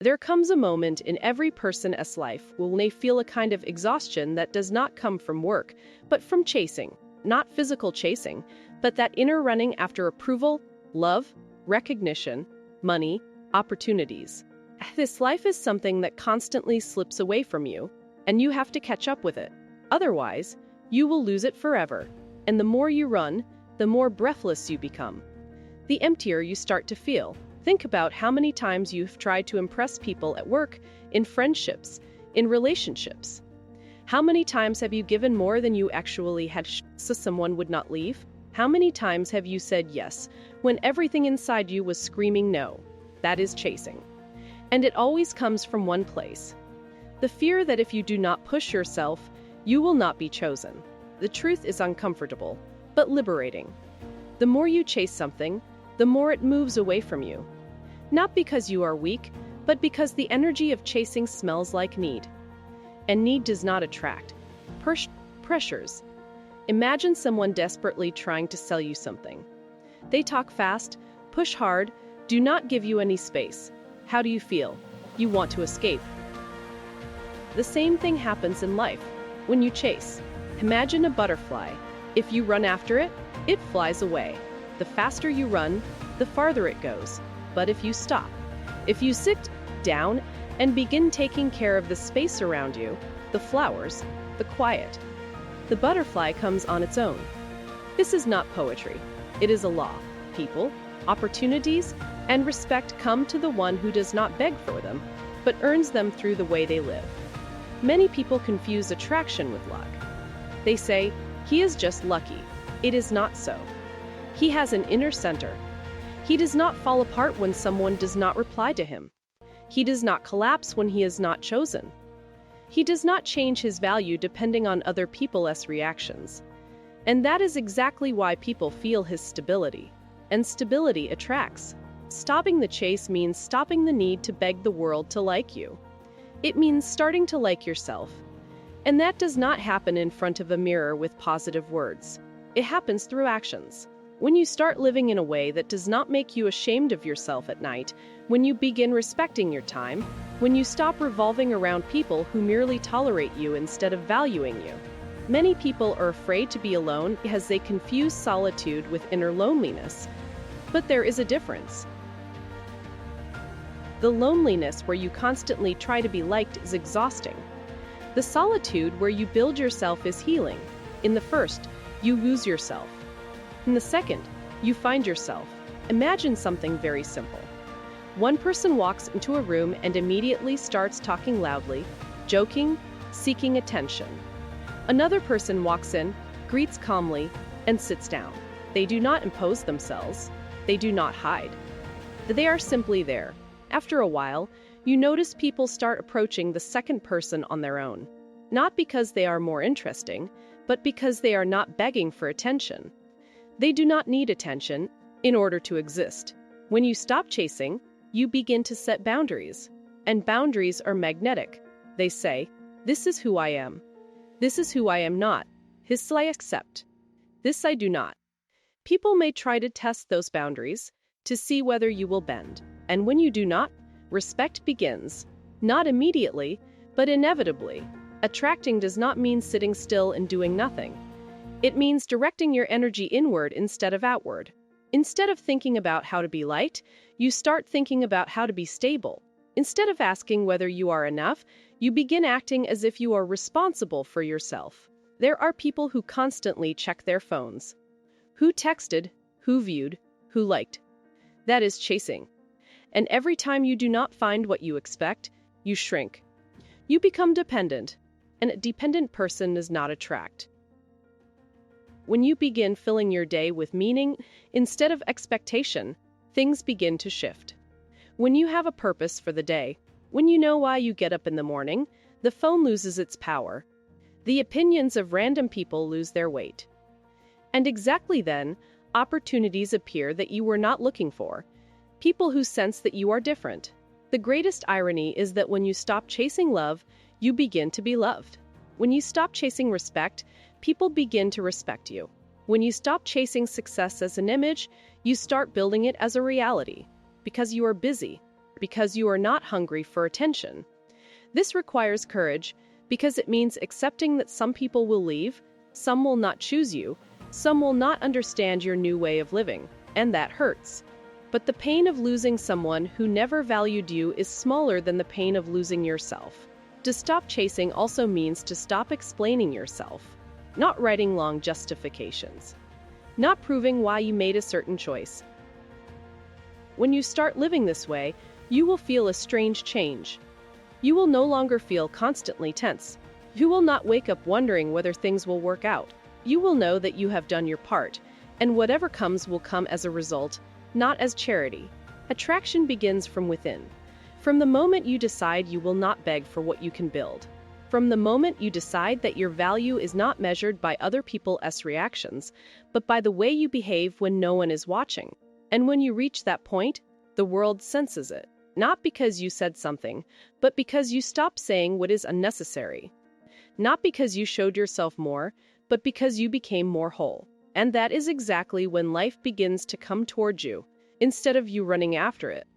There comes a moment in every person's life when they feel a kind of exhaustion that does not come from work, but from chasing. Not physical chasing, but that inner running after approval, love, recognition, money, opportunities. This life is something that constantly slips away from you, and you have to catch up with it. Otherwise, you will lose it forever. And the more you run, the more breathless you become. The emptier you start to feel. Think about how many times you've tried to impress people at work, in friendships, in relationships. How many times have you given more than you actually had so someone would not leave? How many times have you said yes when everything inside you was screaming no? That is chasing. And it always comes from one place. The fear that if you do not push yourself, you will not be chosen. The truth is uncomfortable, but liberating. The more you chase something, the more it moves away from you. Not because you are weak, but because the energy of chasing smells like need. And need does not attract. Pressures. Imagine someone desperately trying to sell you something. They talk fast, push hard, do not give you any space. How do you feel? You want to escape. The same thing happens in life. When you chase, imagine a butterfly. If you run after it, it flies away. The faster you run, the farther it goes. But if you stop, if you sit down and begin taking care of the space around you, the flowers, the quiet, the butterfly comes on its own. This is not poetry. It is a law. People, opportunities, and respect come to the one who does not beg for them, but earns them through the way they live. Many people confuse attraction with luck. They say, he is just lucky. It is not so. He has an inner center. He does not fall apart when someone does not reply to him. He does not collapse when he is not chosen. He does not change his value depending on other people's reactions. And that is exactly why people feel his stability. And stability attracts. Stopping the chase means stopping the need to beg the world to like you. It means starting to like yourself. And that does not happen in front of a mirror with positive words. It happens through actions. When you start living in a way that does not make you ashamed of yourself at night, when you begin respecting your time, when you stop revolving around people who merely tolerate you instead of valuing you. Many people are afraid to be alone because they confuse solitude with inner loneliness. But there is a difference. The loneliness where you constantly try to be liked is exhausting. The solitude where you build yourself is healing. In the first, you lose yourself. In the second, you find yourself. Imagine something very simple. One person walks into a room and immediately starts talking loudly, joking, seeking attention. Another person walks in, greets calmly, and sits down. They do not impose themselves. They do not hide. They are simply there. After a while, you notice people start approaching the second person on their own. Not because they are more interesting, but because they are not begging for attention. They do not need attention in order to exist. When you stop chasing, you begin to set boundaries. And boundaries are magnetic. They say, this is who I am. This is who I am not. This I accept. This I do not. People may try to test those boundaries to see whether you will bend. And when you do not, respect begins. Not immediately, but inevitably. Attracting does not mean sitting still and doing nothing. It means directing your energy inward instead of outward. Instead of thinking about how to be liked, you start thinking about how to be stable. Instead of asking whether you are enough, you begin acting as if you are responsible for yourself. There are people who constantly check their phones. Who texted, who viewed, who liked. That is chasing. And every time you do not find what you expect, you shrink. You become dependent, and a dependent person does not attract. When you begin filling your day with meaning instead of expectation, things begin to shift. When you have a purpose for the day, when you know why you get up in the morning, the phone loses its power. The opinions of random people lose their weight. And exactly then, opportunities appear that you were not looking for. People who sense that you are different. The greatest irony is that when you stop chasing love, you begin to be loved. When you stop chasing respect, people begin to respect you. When you stop chasing success as an image, you start building it as a reality. Because you are busy. because you are not hungry for attention. This requires courage because it means accepting that some people will leave, some will not choose you, some will not understand your new way of living, and that hurts. But the pain of losing someone who never valued you is smaller than the pain of losing yourself. To stop chasing also means to stop explaining yourself, not writing long justifications, not proving why you made a certain choice. When you start living this way, you will feel a strange change. You will no longer feel constantly tense. You will not wake up wondering whether things will work out. You will know that you have done your part, and whatever comes will come as a result, not as charity. Attraction begins from within. From the moment you decide you will not beg for what you can build. From the moment you decide that your value is not measured by other people's reactions, but by the way you behave when no one is watching. And when you reach that point, the world senses it. Not because you said something, but because you stopped saying what is unnecessary. Not because you showed yourself more, but because you became more whole. And that is exactly when life begins to come towards you, instead of you running after it.